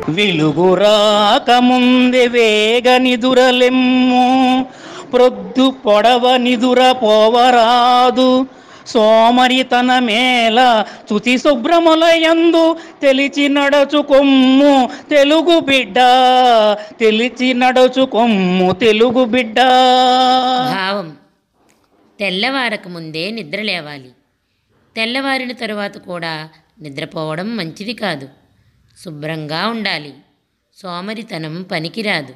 వెలుగు రాకముందే వేగ నిదురలెమ్ము, ప్రొద్దు పొడవ నిదుర పోవరాదు. సోమరితన మేల తుతి శుభ్రములయందు తెలిచి నడచుకొమ్ము తెలుగు బిడ్డ, తెలిచి నడచుకొమ్ము తెలుగు బిడ్డ. భావం: తెల్లవారక ముందే నిద్ర లేవాలి. తెల్లవారిన తరువాత కూడా నిద్రపోవడం మంచిది కాదు. శుభ్రంగా ఉండాలి. సోమరితనం పనికిరాదు.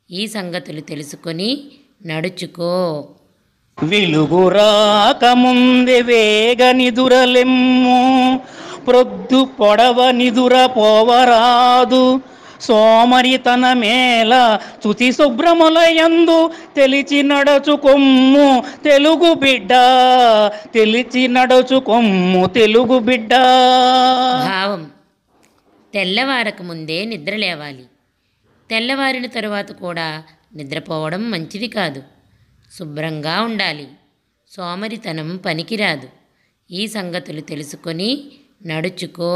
ఈ సంగతులు తెలుసుకొని నడుచుకో. వెలుగు రాకముందే వేగ నిదురలెమ్ము, ప్రొద్దు పొడవ నిదుర పోవరాదు. సోమరితన మేల తుతి శుభ్రములయందు తెలిచి నడచుకొమ్ము తెలుగు బిడ్డ, తెలిచి నడచుకొమ్ము తెలుగు బిడ్డ. భావం: తెల్లవారక ముందే నిద్ర లేవాలి. తెల్లవారిన తరువాత కూడా నిద్రపోవడం మంచిది కాదు. శుభ్రంగా ఉండాలి. సోమరితనం పనికిరాదు. ఈ సంగతులు తెలుసుకొని నడుచుకో.